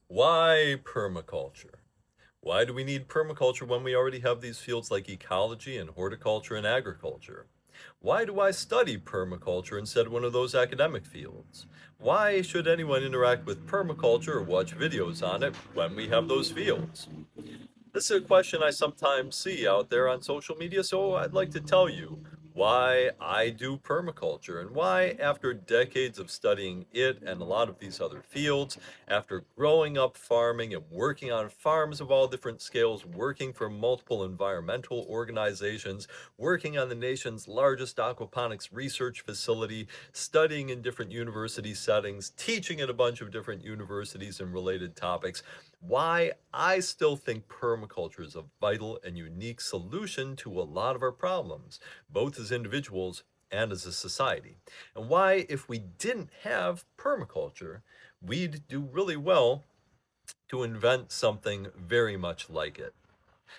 Why permaculture? Why do we need permaculture when we already have these fields like ecology and horticulture and agriculture? Why do I study permaculture instead of one of those academic fields? Why should anyone interact with permaculture or watch videos on it when we have those fields? This is a question I sometimes see out there on social media, so I'd like to tell you why I do permaculture and why, after decades of studying it and a lot of these other fields, after growing up farming and working on farms of all different scales, working for multiple environmental organizations, working on the nation's largest aquaponics research facility, studying in different university settings, teaching at a bunch of different universities and related topics, why I still think permaculture is a vital and unique solution to a lot of our problems, both as individuals and as a society. And why, if we didn't have permaculture, we'd do really well to invent something very much like it.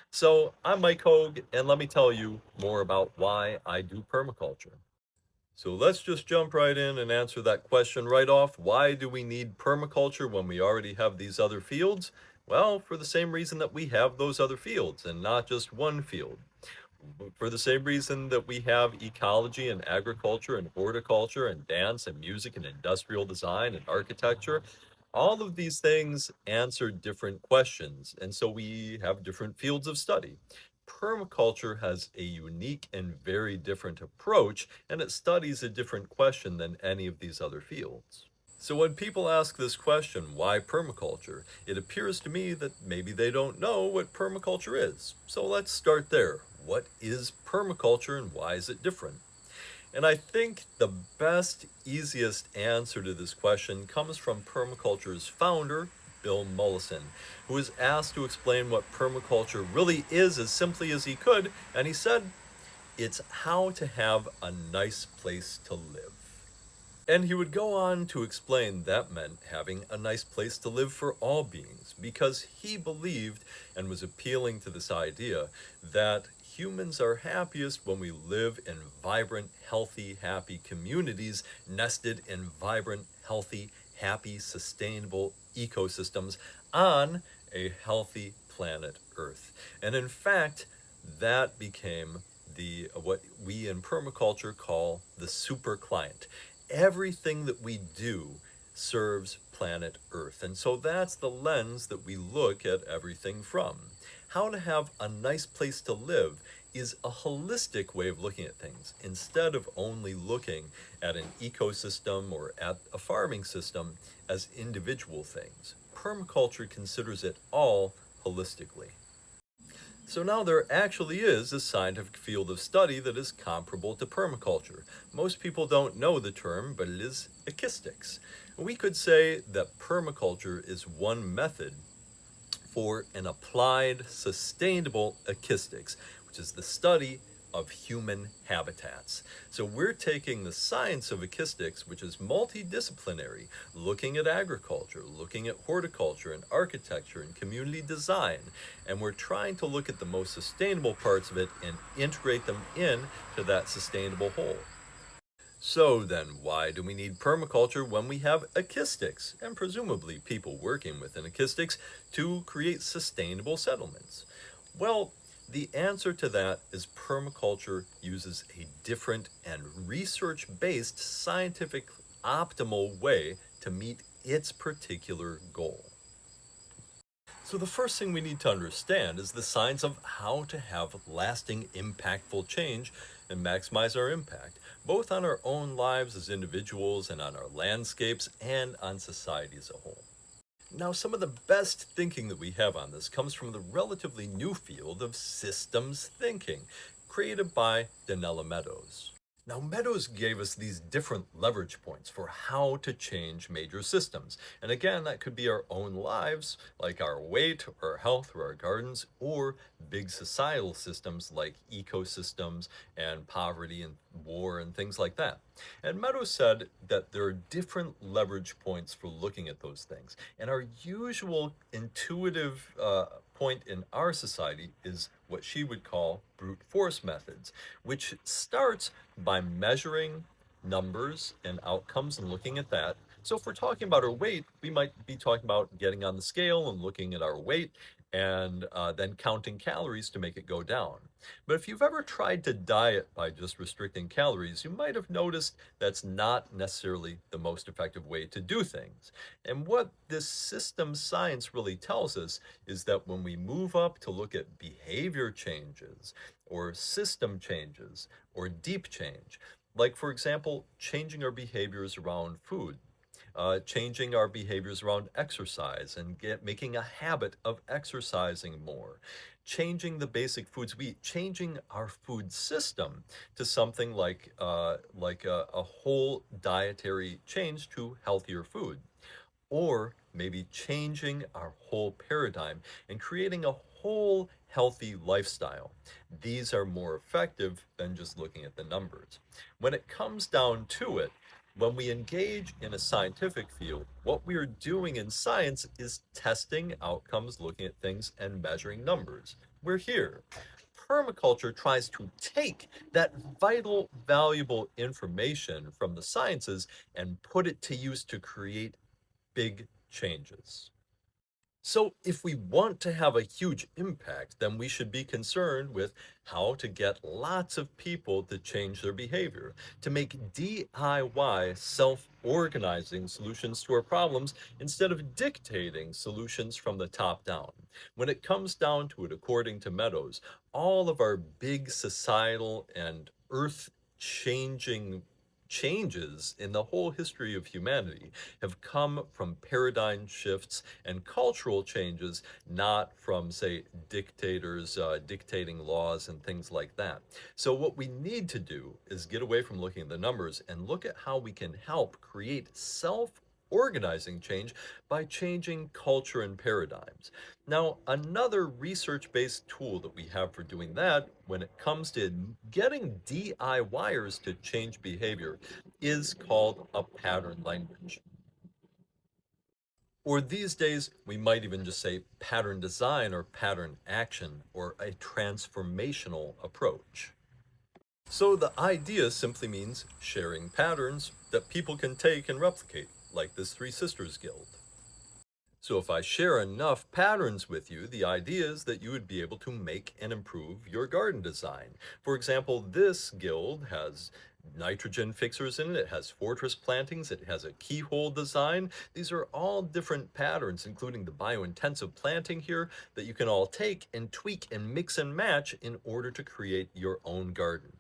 So, I'm Mike Hogue, and let me tell you more about why I do permaculture. So let's just jump right in and answer that question right off. Why do we need permaculture when we already have these other fields? Well, for the same reason that we have those other fields and not just one field. For the same reason that we have ecology and agriculture and horticulture and dance and music and industrial design and architecture. All of these things answer different questions, and so we have different fields of study. Permaculture has a unique and very different approach, and it studies a different question than any of these other fields. So when people ask this question, why permaculture, it appears to me that maybe they don't know what permaculture is. So let's start there. What is permaculture and why is it different? And I think the best, easiest answer to this question comes from permaculture's founder, Bill Mollison, who was asked to explain what permaculture really is as simply as he could, and he said, it's how to have a nice place to live. And he would go on to explain that meant having a nice place to live for all beings, because he believed and was appealing to this idea that humans are happiest when we live in vibrant, healthy, happy communities nested in vibrant, healthy, happy, sustainable ecosystems on a healthy planet Earth. And in fact, that became the what we in permaculture call the super client. Everything that we do serves planet Earth. And so that's the lens that we look at everything from. How to have a nice place to live is a holistic way of looking at things instead of only looking at an ecosystem or at a farming system as individual things. Permaculture considers it all holistically. So now there actually is a scientific field of study that is comparable to permaculture. Most people don't know the term, but it is acoustics. We could say that permaculture is one method for an applied sustainable acoustics, which is the study of human habitats. So we're taking the science of acoustics, which is multidisciplinary, looking at agriculture, looking at horticulture and architecture and community design, and we're trying to look at the most sustainable parts of it and integrate them in to that sustainable whole. So then, why do we need permaculture when we have acoustics, and presumably people working within acoustics, to create sustainable settlements? Well, the answer to that is permaculture uses a different and research-based scientific optimal way to meet its particular goal. So the first thing we need to understand is the science of how to have lasting, impactful change and maximize our impact, both on our own lives as individuals and on our landscapes and on society as a whole. Now, some of the best thinking that we have on this comes from the relatively new field of systems thinking, created by Donella Meadows. Now, Meadows gave us these different leverage points for how to change major systems. And again, that could be our own lives, like our weight or our health or our gardens, or big societal systems like ecosystems and poverty and war and things like that. And Meadows said that there are different leverage points for looking at those things. And our usual intuitive point in our society is what she would call brute force methods, which starts by measuring numbers and outcomes and looking at that. So if we're talking about our weight, we might be talking about getting on the scale and looking at our weight and then counting calories to make it go down. But if you've ever tried to diet by just restricting calories, you might have noticed that's not necessarily the most effective way to do things. And what this system science really tells us is that when we move up to look at behavior changes or system changes or deep change, like for example, changing our behaviors around food, changing our behaviors around exercise and making a habit of exercising more, changing the basic foods we eat, changing our food system to something like a whole dietary change to healthier food, or maybe changing our whole paradigm and creating a whole healthy lifestyle. These are more effective than just looking at the numbers. When it comes down to it, when we engage in a scientific field, what we are doing in science is testing outcomes, looking at things, and measuring numbers. We're here. Permaculture tries to take that vital, valuable information from the sciences and put it to use to create big changes. So, if we want to have a huge impact, then we should be concerned with how to get lots of people to change their behavior, to make DIY self organizing solutions to our problems instead of dictating solutions from the top down. When it comes down to it, according to Meadows, all of our big societal and earth changing changes in the whole history of humanity have come from paradigm shifts and cultural changes, not from, say, dictators dictating laws and things like that. So, what we need to do is get away from looking at the numbers and look at how we can help create self organizing change by changing culture and paradigms. Now, another research based tool that we have for doing that when it comes to getting DIYers to change behavior is called a pattern language. Or these days, we might even just say pattern design or pattern action or a transformational approach. So the idea simply means sharing patterns that people can take and replicate, like this Three Sisters Guild. So if I share enough patterns with you, the idea is that you would be able to make and improve your garden design. For example, this guild has nitrogen fixers in it, it has fortress plantings, it has a keyhole design. These are all different patterns, including the biointensive planting here, that you can all take and tweak and mix and match in order to create your own garden.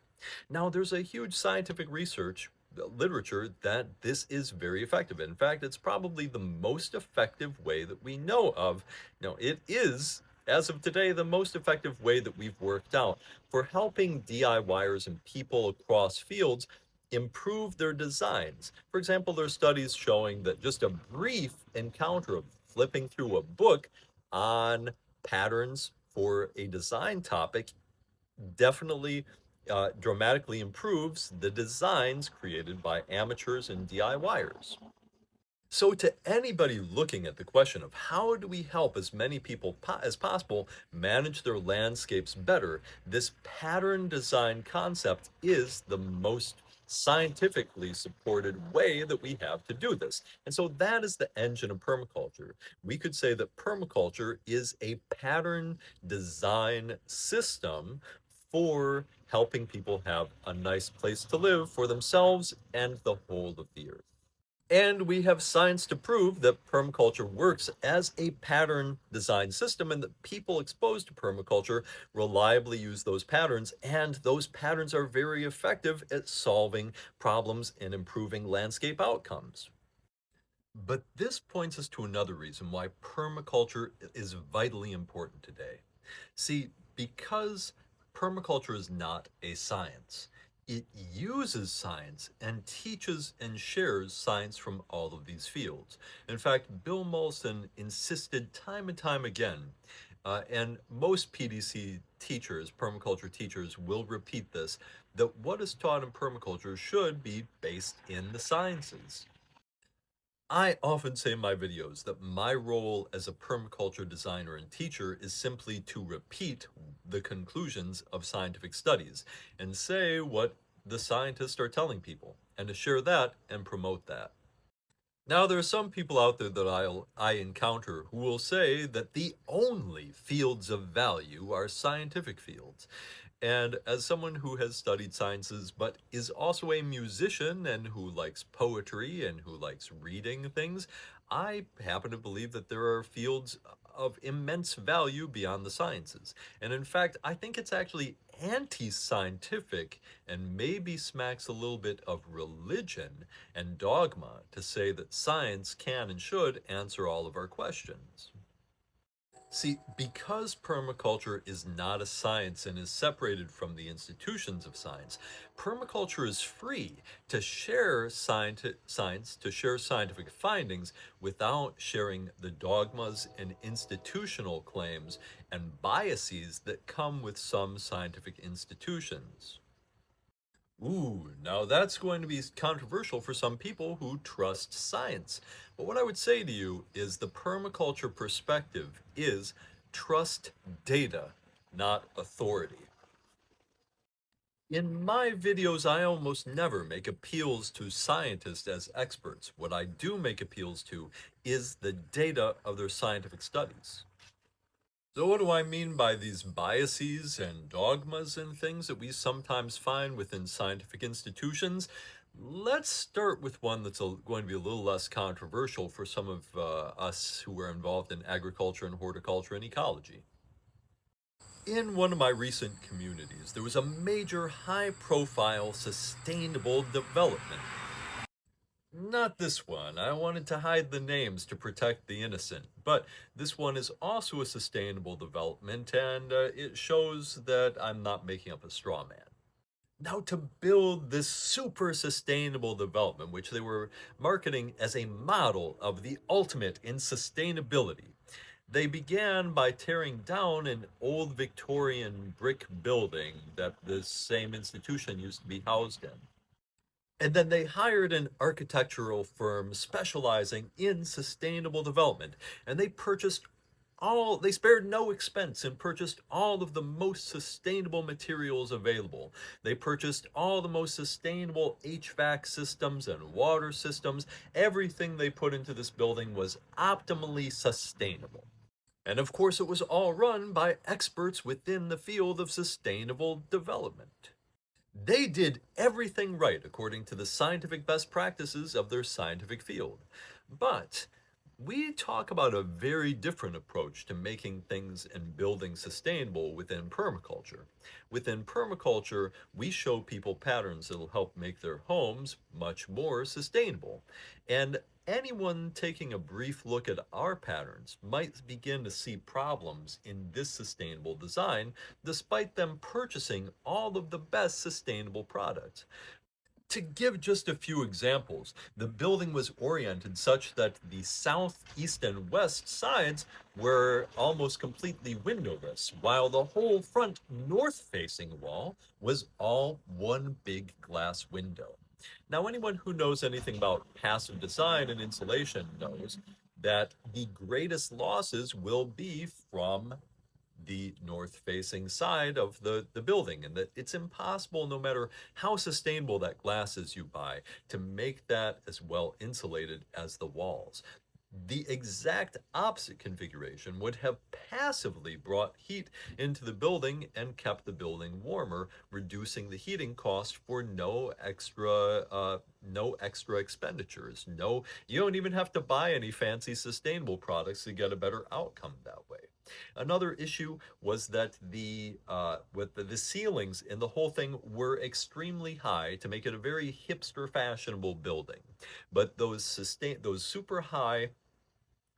Now, there's a huge scientific research literature that this is very effective. In fact, it's probably the most effective way that we know of. Now, it is, as of today, the most effective way that we've worked out for helping DIYers and people across fields improve their designs. For example, there are studies showing that just a brief encounter of flipping through a book on patterns for a design topic definitely dramatically improves the designs created by amateurs and DIYers. So, to anybody looking at the question of how do we help as many people as possible manage their landscapes better, this pattern design concept is the most scientifically supported way that we have to do this. And so that is the engine of permaculture. We could say that permaculture is a pattern design system for helping people have a nice place to live for themselves and the whole of the earth. And we have science to prove that permaculture works as a pattern design system and that people exposed to permaculture reliably use those patterns, and those patterns are very effective at solving problems and improving landscape outcomes. But this points us to another reason why permaculture is vitally important today. See, because permaculture is not a science, it uses science and teaches and shares science from all of these fields. In fact, Bill Mollison insisted time and time again, and most PDC teachers, permaculture teachers, will repeat this, that what is taught in permaculture should be based in the sciences. I often say in my videos that my role as a permaculture designer and teacher is simply to repeat the conclusions of scientific studies and say what the scientists are telling people, and to share that and promote that. Now, there are some people out there that I encounter who will say that the only fields of value are scientific fields. And as someone who has studied sciences but is also a musician and who likes poetry and who likes reading things, I happen to believe that there are fields of immense value beyond the sciences. And in fact, I think it's actually anti scientific and maybe smacks a little bit of religion and dogma to say that science can and should answer all of our questions. See, because permaculture is not a science and is separated from the institutions of science, permaculture is free to share science, to share scientific findings without sharing the dogmas and institutional claims and biases that come with some scientific institutions. Ooh, now that's going to be controversial for some people who trust science. But what I would say to you is the permaculture perspective is trust data, not authority. In my videos, I almost never make appeals to scientists as experts. What I do make appeals to is the data of their scientific studies. So, what do I mean by these biases and dogmas and things that we sometimes find within scientific institutions? Let's start with one that's going to be a little less controversial for some of us who are involved in agriculture and horticulture and ecology. In one of my recent communities, there was a major high profile sustainable development. Not this one. I wanted to hide the names to protect the innocent. But this one is also a sustainable development, and it shows that I'm not making up a straw man. Now, to build this super sustainable development, which they were marketing as a model of the ultimate in sustainability, they began by tearing down an old Victorian brick building that this same institution used to be housed in. And then they hired an architectural firm specializing in sustainable development. And they spared no expense and purchased all of the most sustainable materials available. They purchased all the most sustainable HVAC systems and water systems. Everything they put into this building was optimally sustainable. And of course, it was all run by experts within the field of sustainable development. They did everything right according to the scientific best practices of their scientific field. But we talk about a very different approach to making things and building sustainable within permaculture. Within permaculture, we show people patterns that will help make their homes much more sustainable. And anyone taking a brief look at our patterns might begin to see problems in this sustainable design, despite them purchasing all of the best sustainable products. To give just a few examples, the building was oriented such that the south, east, and west sides were almost completely windowless, while the whole front north-facing wall was all one big glass window. Now, anyone who knows anything about passive design and insulation knows that the greatest losses will be from the north facing side of the building, and that it's impossible, no matter how sustainable that glass is you buy, to make that as well insulated as the walls. The exact opposite configuration would have passively brought heat into the building and kept the building warmer, reducing the heating cost for no extra expenditures. No, you don't even have to buy any fancy sustainable products to get a better outcome that way. Another issue was that the ceilings in the whole thing were extremely high to make it a very hipster fashionable building. But those super high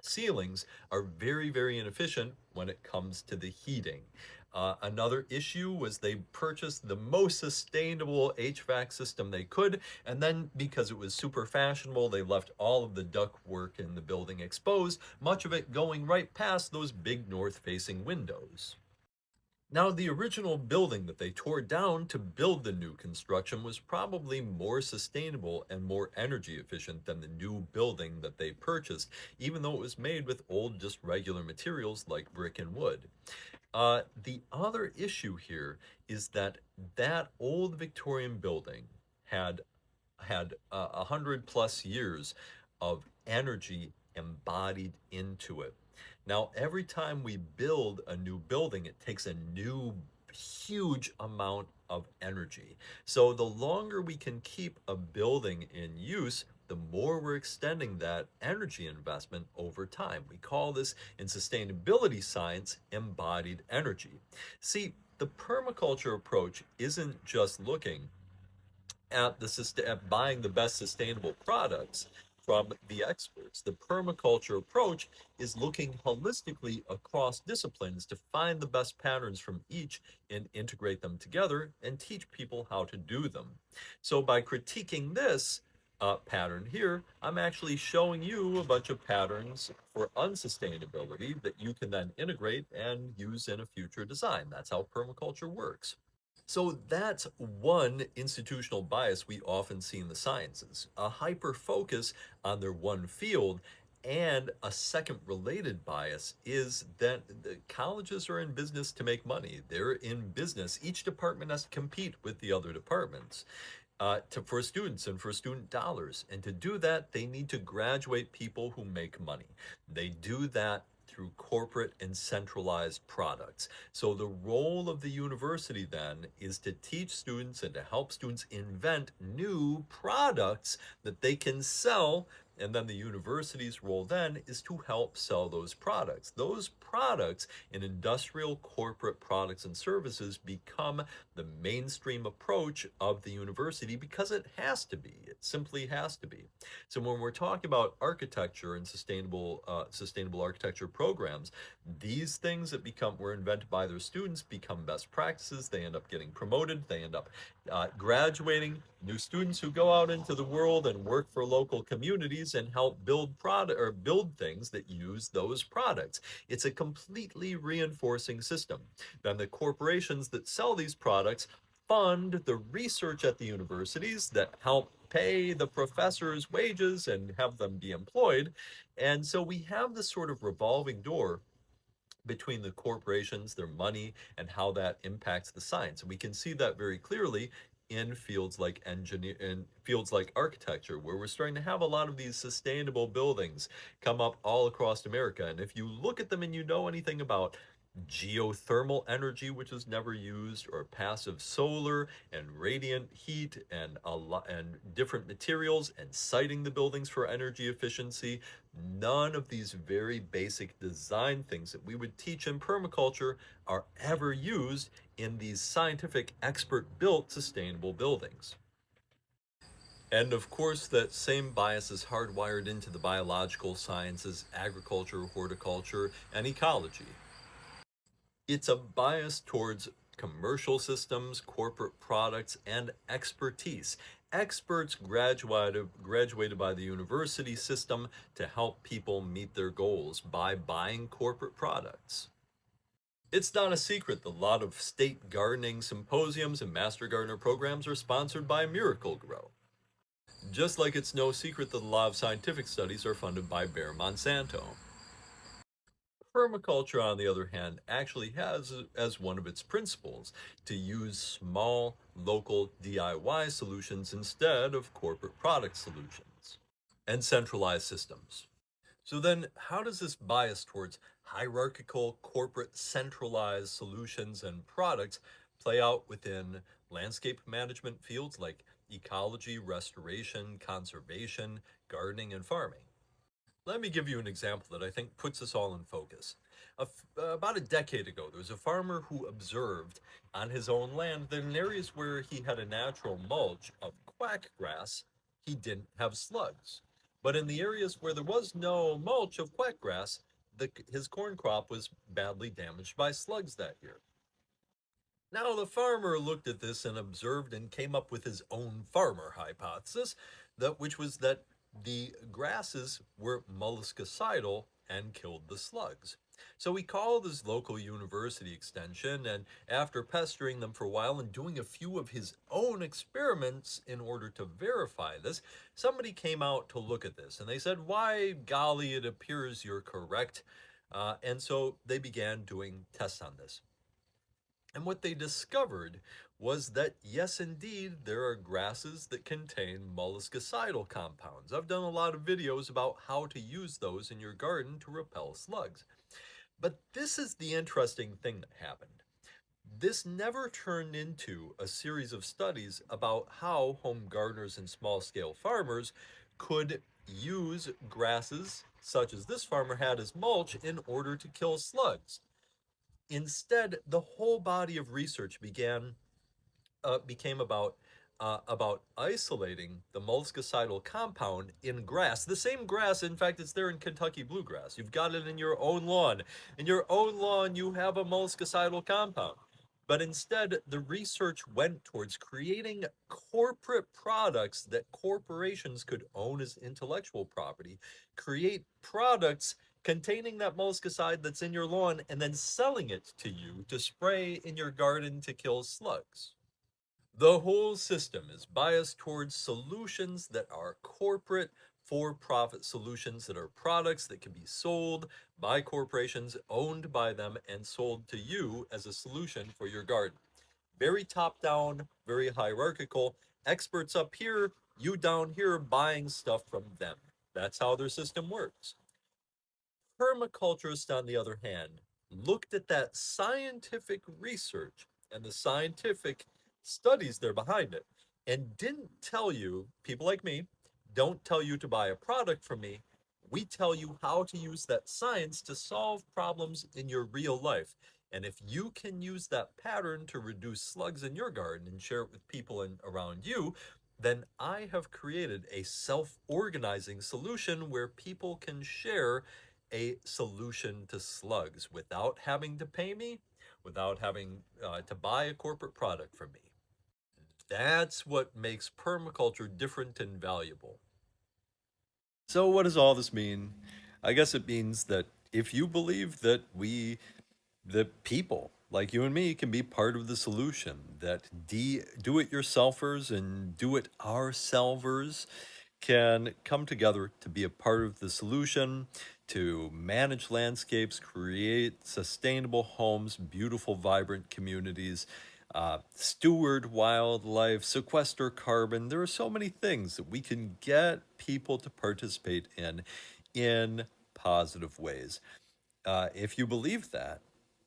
ceilings are very, very inefficient when it comes to the heating. Another issue was they purchased the most sustainable HVAC system they could, and then because it was super fashionable, they left all of the ductwork in the building exposed, much of it going right past those big north-facing windows. Now, the original building that they tore down to build the new construction was probably more sustainable and more energy efficient than the new building that they purchased, even though it was made with old, just regular materials like brick and wood. The other issue here is that that old Victorian building had 100 plus years of energy embodied into it. Now, every time we build a new building, it takes a new huge amount of energy. So the longer we can keep a building in use, the more we're extending that energy investment over time. We call this in sustainability science embodied energy. See, the permaculture approach isn't just looking at buying the best sustainable products from the experts. The permaculture approach is looking holistically across disciplines to find the best patterns from each and integrate them together and teach people how to do them. So by critiquing this pattern here, I'm actually showing you a bunch of patterns for unsustainability that you can then integrate and use in a future design. That's how permaculture works. So that's one institutional bias we often see in the sciences, a hyper focus on their one field. And a second related bias is that the colleges are in business to make money. They're in business. Each department has to compete with the other departments for students and for student dollars. And to do that, they need to graduate people who make money. They do that through corporate and centralized products. So the role of the university then is to teach students and to help students invent new products that they can sell. And then the university's role then is to help sell those products. Those products and industrial corporate products and services become the mainstream approach of the university because it has to be. It simply has to be. So when we're talking about architecture and sustainable architecture programs, these things that were invented by their students become best practices. They end up getting promoted. They end up graduating new students who go out into the world and work for local communities and help build things that use those products. It's a completely reinforcing system. Then the corporations that sell these products fund the research at the universities that help pay the professors' wages and have them be employed. And so we have this sort of revolving door between the corporations, their money, and how that impacts the science. And we can see that very clearly in fields like architecture, where we're starting to have a lot of these sustainable buildings come up all across America. And if you look at them and you know anything about geothermal energy, which is never used, or passive solar and radiant heat and different materials and siting the buildings for energy efficiency. None of these very basic design things that we would teach in permaculture are ever used in these scientific expert-built sustainable buildings. And of course, that same bias is hardwired into the biological sciences, agriculture, horticulture, and ecology. It's a bias towards commercial systems, corporate products, and expertise. Experts graduated by the university system to help people meet their goals by buying corporate products. It's not a secret that a lot of state gardening symposiums and master gardener programs are sponsored by Miracle-Gro. Just like it's no secret that a lot of scientific studies are funded by Bayer Monsanto. Permaculture, on the other hand, actually has as one of its principles to use small, local DIY solutions instead of corporate product solutions and centralized systems. So then, how does this bias towards hierarchical, corporate, centralized solutions and products play out within landscape management fields like ecology, restoration, conservation, gardening, and farming? Let me give you an example that I think puts us all in focus. About a decade ago, there was a farmer who observed on his own land that in areas where he had a natural mulch of quack grass, he didn't have slugs. But in the areas where there was no mulch of quack grass, his corn crop was badly damaged by slugs that year. Now, the farmer looked at this and observed and came up with his own farmer hypothesis, which was that the grasses were molluscicidal and killed the slugs. So he called his local university extension, and after pestering them for a while and doing a few of his own experiments in order to verify this, somebody came out to look at this, and they said, "Why, golly, it appears you're correct." And so they began doing tests on this. And what they discovered was that, yes, indeed, there are grasses that contain molluscicidal compounds. I've done a lot of videos about how to use those in your garden to repel slugs. But this is the interesting thing that happened. This never turned into a series of studies about how home gardeners and small scale farmers could use grasses, such as this farmer had as mulch, in order to kill slugs. Instead, the whole body of research became about isolating the molluscicidal compound in grass. The same grass, in fact, it's there in Kentucky bluegrass. You've got it in your own lawn. In your own lawn, you have a molluscicidal compound. But instead, the research went towards creating corporate products that corporations could own as intellectual property, create products containing that molluscicide that's in your lawn, and then selling it to you to spray in your garden to kill slugs. The whole system is biased towards solutions that are corporate, for profit solutions that are products that can be sold by corporations owned by them and sold to you as a solution for your garden. Very top down, very hierarchical. Experts up here, you down here buying stuff from them. That's how their system works. Permaculturists, on the other hand, looked at that scientific research and the scientific studies there behind it and didn't tell you, people like me, don't tell you to buy a product from me. We tell you how to use that science to solve problems in your real life. And if you can use that pattern to reduce slugs in your garden and share it with people around you, then I have created a self organizing solution where people can share a solution to slugs without having to pay me, without having to buy a corporate product from me. That's what makes permaculture different and valuable. So, what does all this mean? I guess it means that if you believe that the people like you and me can be part of the solution, that do it yourselfers and do it ourselvers can come together to be a part of the solution, to manage landscapes, create sustainable homes, beautiful, vibrant communities, steward wildlife, sequester carbon. There are so many things that we can get people to participate in positive ways. If you believe that,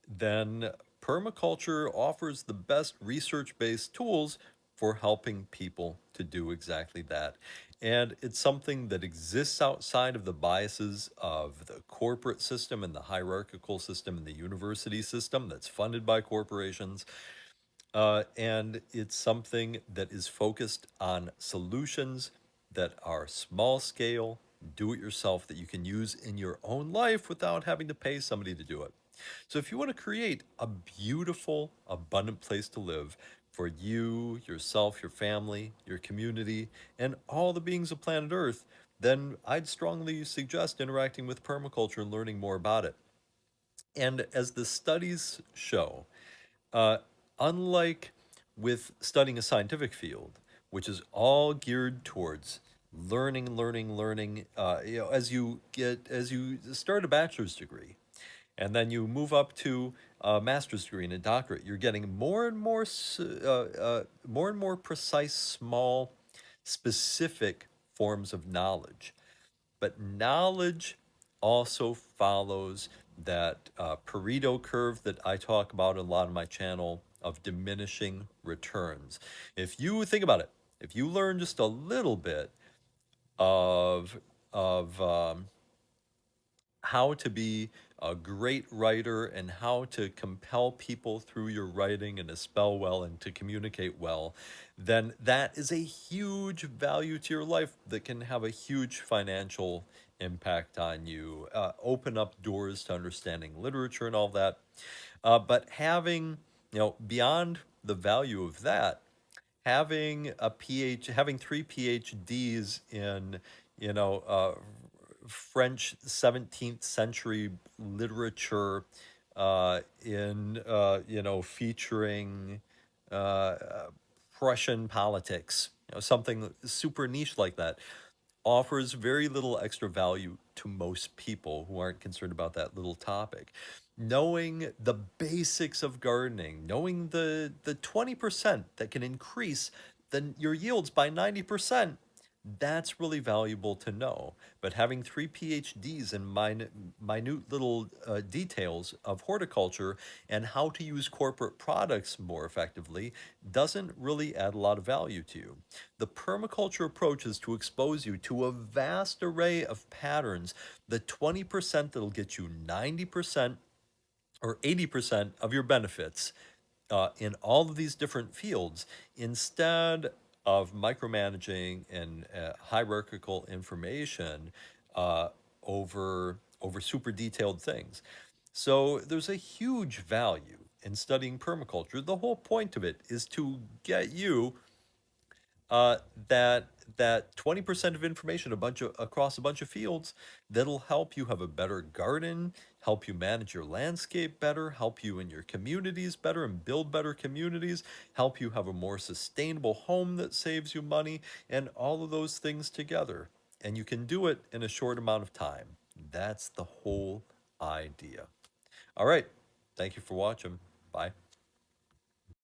then permaculture offers the best research based tools for helping people to do exactly that. And it's something that exists outside of the biases of the corporate system and the hierarchical system and the university system that's funded by corporations. And it's something that is focused on solutions that are small scale, do it yourself, that you can use in your own life without having to pay somebody to do it. So, if you want to create a beautiful, abundant place to live for you, yourself, your family, your community, and all the beings of planet Earth, then I'd strongly suggest interacting with permaculture and learning more about it. And as the studies show, uh, unlike with studying a scientific field, which is all geared towards learning, as you start a bachelor's degree, and then you move up to a master's degree and a doctorate, you're getting more and more precise, small, specific forms of knowledge. But knowledge also follows that Pareto curve that I talk about a lot on my channel of diminishing returns. If you think about it, if you learn just a little bit of of how to be a great writer and how to compel people through your writing and to spell well and to communicate well, then that is a huge value to your life that can have a huge financial impact on you, open up doors to understanding literature and all that. But having, beyond the value of that, having three PhDs in, you know, uh, French 17th century literature, featuring uh, Prussian politics, something super niche like that, offers very little extra value to most people who aren't concerned about that little topic. Knowing the basics of gardening, knowing the 20% that can increase your yields by 90%, that's really valuable to know. But having three PhDs in minute little details of horticulture and how to use corporate products more effectively doesn't really add a lot of value to you. The permaculture approach is to expose you to a vast array of patterns, the 20% that'll get you 90% or 80% of your benefits in all of these different fields instead of micromanaging and hierarchical information uh, over super detailed things. So there's a huge value in studying permaculture. The whole point of it is to get you uh, that that 20% of information across a bunch of fields that'll help you have a better garden, help you manage your landscape better, help you in your communities better and build better communities, help you have a more sustainable home that saves you money, and all of those things together. And you can do it in a short amount of time. That's the whole idea. All right. Thank you for watching. Bye.